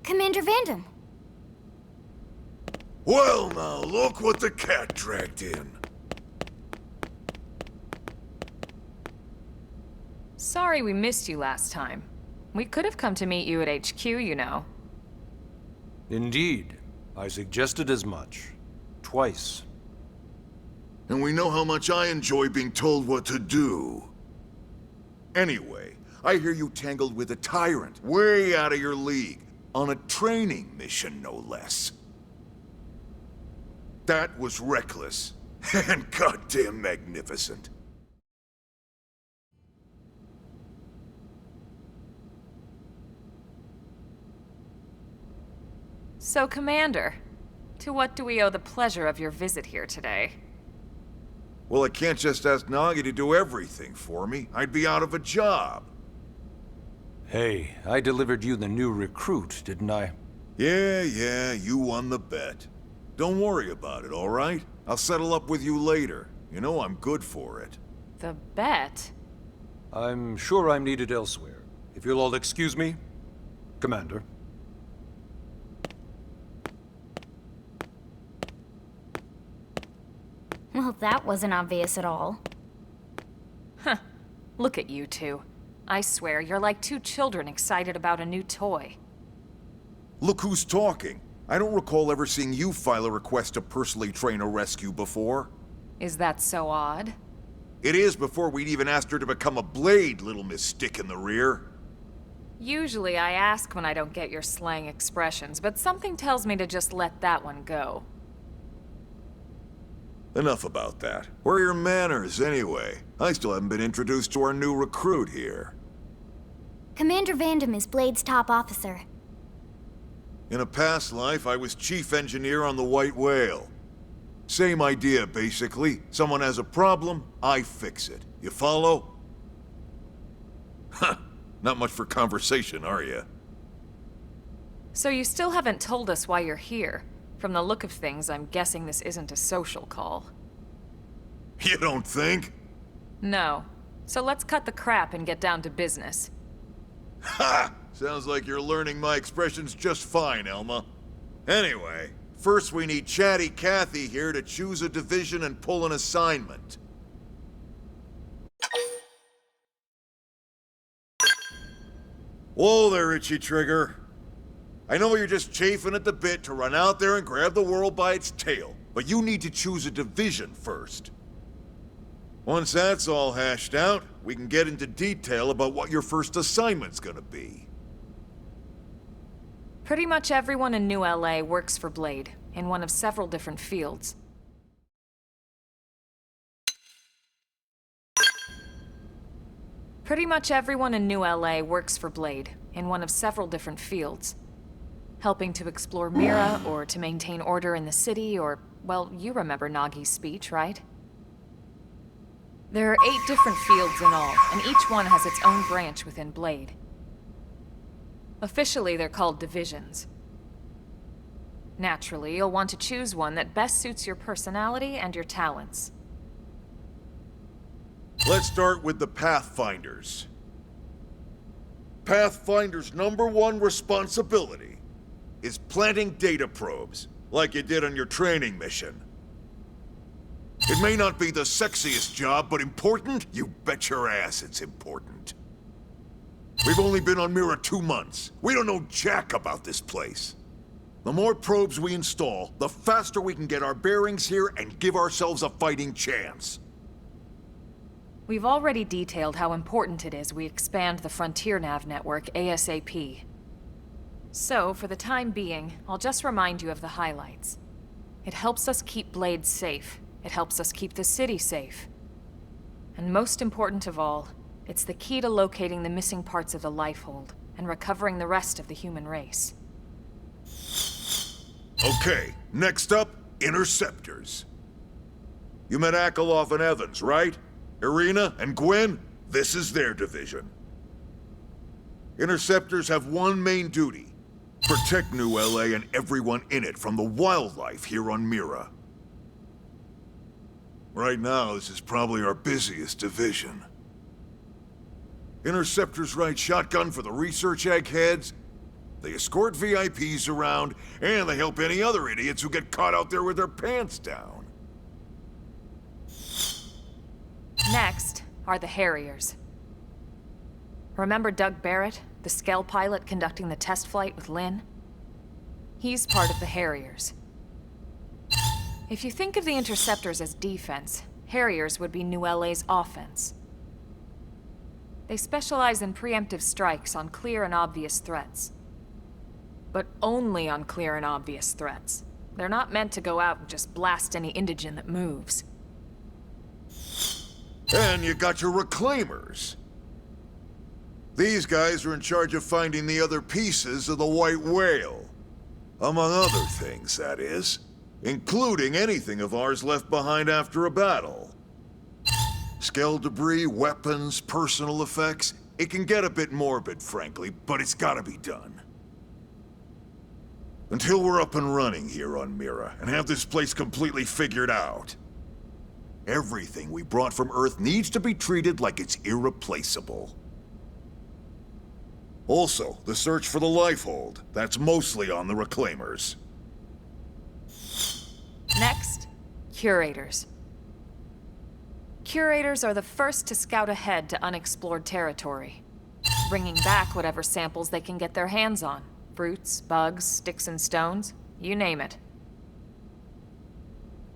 Commander Vandham. Well now, look what the cat dragged in. Sorry we missed you last time. We could have come to meet you at HQ, you know. Indeed. I suggested as much. Twice. And we know how much I enjoy being told what to do. Anyway, I hear you tangled with a tyrant, way out of your league, on a training mission, no less. That was reckless, and goddamn magnificent. So, Commander, to what do we owe the pleasure of your visit here today? Well, I can't just ask Nagi to do everything for me. I'd be out of a job. Hey, I delivered you the new recruit, didn't I? Yeah, you won the bet. Don't worry about it, all right? I'll settle up with you later. You know I'm good for it. The bet? I'm sure I'm needed elsewhere. If you'll all excuse me, Commander. Well, that wasn't obvious at all. Huh. Look at you two. I swear, you're like two children excited about a new toy. Look who's talking. I don't recall ever seeing you file a request to personally train a rescue before. Is that so odd? It is before we'd even asked her to become a blade, little Miss Stick in the Rear. Usually I ask when I don't get your slang expressions, but something tells me to just let that one go. Enough about that. Where are your manners, anyway? I still haven't been introduced to our new recruit here. Commander Vandham is Blade's top officer. In a past life, I was chief engineer on the White Whale. Same idea, basically. Someone has a problem, I fix it. You follow? Huh. Not much for conversation, are you? So you still haven't told us why you're here. From the look of things, I'm guessing this isn't a social call. You don't think? No. So let's cut the crap and get down to business. Ha! Sounds like you're learning my expressions just fine, Elma. Anyway, first we need Chatty Cathy here to choose a division and pull an assignment. Whoa there, Itchy Trigger. I know you're just chafing at the bit to run out there and grab the world by its tail, but you need to choose a division first. Once that's all hashed out, we can get into detail about what your first assignment's gonna be. Pretty much everyone in New LA works for Blade, in one of several different fields. Pretty much everyone in New LA works for Blade, in one of several different fields. Helping to explore Mira, or to maintain order in the city, or, well, you remember Nagi's speech, right? There are 8 different fields in all, and each one has its own branch within Blade. Officially, they're called divisions. Naturally, you'll want to choose one that best suits your personality and your talents. Let's start with the Pathfinders. Pathfinder's #1 responsibility is planting data probes, like you did on your training mission. It may not be the sexiest job, but important? You bet your ass it's important. We've only been on Mira 2 months. We don't know jack about this place. The more probes we install, the faster we can get our bearings here and give ourselves a fighting chance. We've already detailed how important it is we expand the Frontier Nav network ASAP. So, for the time being, I'll just remind you of the highlights. It helps us keep Blade safe. It helps us keep the city safe. And most important of all, it's the key to locating the missing parts of the Lifehold and recovering the rest of the human race. Okay, next up, Interceptors. You met Akeloff and Evans, right? Irina and Gwen? This is their division. Interceptors have one main duty. Protect New LA and everyone in it from the wildlife here on Mira. Right now, this is probably our busiest division. Interceptors ride shotgun for the research eggheads, They escort VIPs around, and they help any other idiots who get caught out there with their pants down. Next are the Harriers. Remember Doug Barrett, the Skell pilot conducting the test flight with Lynn? He's part of the Harriers. If you think of the Interceptors as defense, Harriers would be New LA's offense. They specialize in preemptive strikes on clear and obvious threats. But only on clear and obvious threats. They're not meant to go out and just blast any indigen that moves. And you got your Reclaimers. These guys are in charge of finding the other pieces of the White Whale. Among other things, that is. Including anything of ours left behind after a battle. Skell debris, weapons, personal effects. It can get a bit morbid, frankly, but it's gotta be done. Until we're up and running here on Mira, and have this place completely figured out. Everything we brought from Earth needs to be treated like it's irreplaceable. Also, the search for the Lifehold. That's mostly on the Reclaimers. Next, Curators. Curators are the first to scout ahead to unexplored territory, bringing back whatever samples they can get their hands on. Fruits, bugs, sticks and stones, you name it.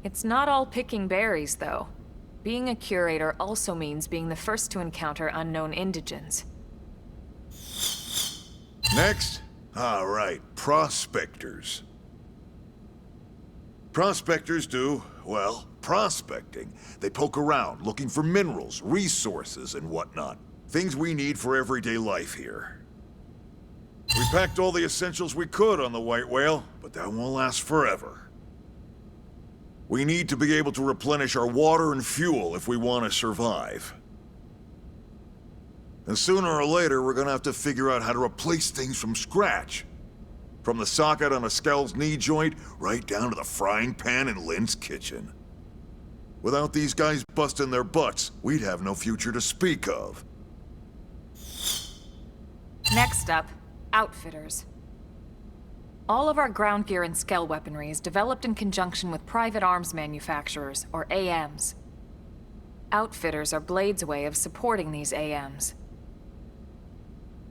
It's not all picking berries, though. Being a curator also means being the first to encounter unknown indigens. Next? All right, prospectors. Prospectors do, well, prospecting. They poke around, looking for minerals, resources, and whatnot. Things we need for everyday life here. We packed all the essentials we could on the White Whale, but that won't last forever. We need to be able to replenish our water and fuel if we want to survive. And sooner or later, we're gonna have to figure out how to replace things from scratch. From the socket on a Skell's knee joint, right down to the frying pan in Lynn's kitchen. Without these guys busting their butts, we'd have no future to speak of. Next up, Outfitters. All of our ground gear and Skell weaponry is developed in conjunction with private arms manufacturers, or AMs. Outfitters are Blade's way of supporting these AMs.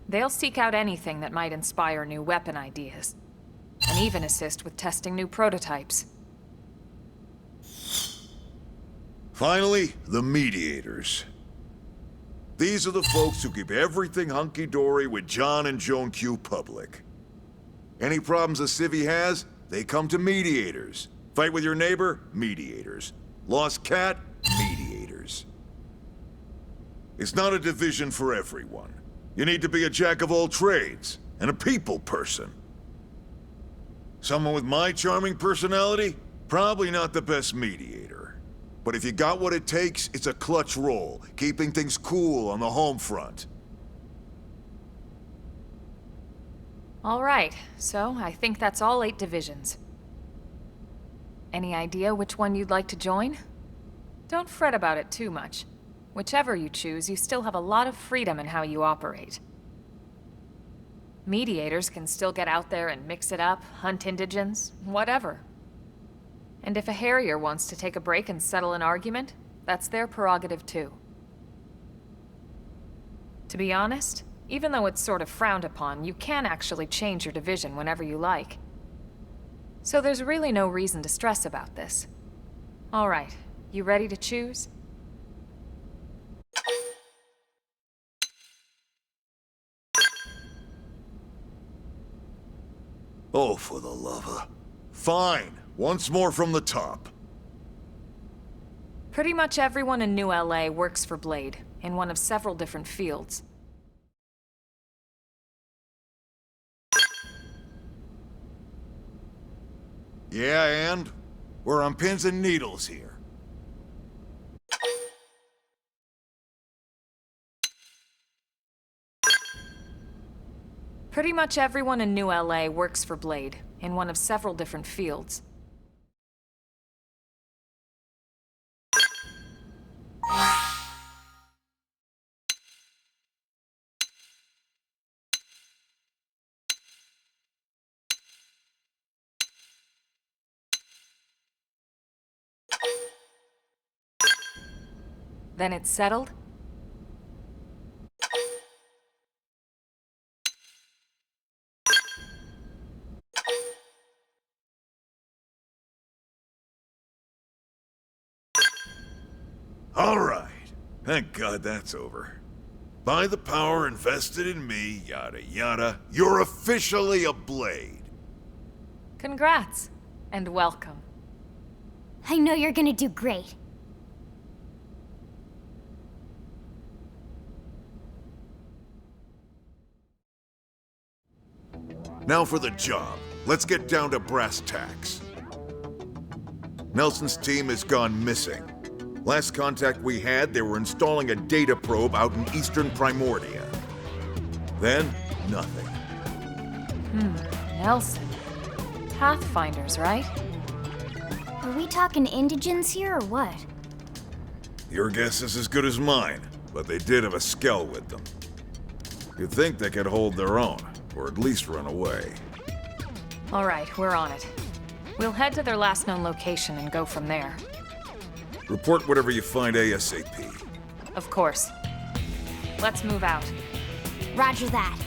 They'll seek out anything that might inspire new weapon ideas, and even assist with testing new prototypes. Finally, the Mediators. These are the folks who keep everything hunky-dory with John and Joan Q public. Any problems a civvy has, they come to Mediators. Fight with your neighbor? Mediators. Lost cat? Mediators. It's not a division for everyone. You need to be a jack of all trades, and a people person. Someone with my charming personality? Probably not the best mediator. But if you got what it takes, it's a clutch role, keeping things cool on the home front. All right, so I think that's all 8 divisions. Any idea which one you'd like to join? Don't fret about it too much. Whichever you choose, you still have a lot of freedom in how you operate. Mediators can still get out there and mix it up, hunt indigens, whatever. And if a Harrier wants to take a break and settle an argument, that's their prerogative too. To be honest, even though it's sort of frowned upon, you can actually change your division whenever you like. So there's really no reason to stress about this. All right, you ready to choose? Oh, for the lover. Fine. Once more from the top. Pretty much everyone in New LA works for Blade, in one of several different fields. Yeah, and? We're on pins and needles here. Pretty much everyone in New LA works for Blade, in one of several different fields. Then it's settled? All right. Thank God that's over. By the power invested in me, yada yada, you're officially a Blade. Congrats, and welcome. I know you're gonna do great. Now for the job. Let's get down to brass tacks. Nelson's team has gone missing. Last contact we had, they were installing a data probe out in eastern Primordia. Then, nothing. Nelson. Pathfinders, right? Are we talking indigents here or what? Your guess is as good as mine, but they did have a skell with them. You'd think they could hold their own, or at least run away. All right, we're on it. We'll head to their last known location and go from there. Report whatever you find ASAP. Of course. Let's move out. Roger that.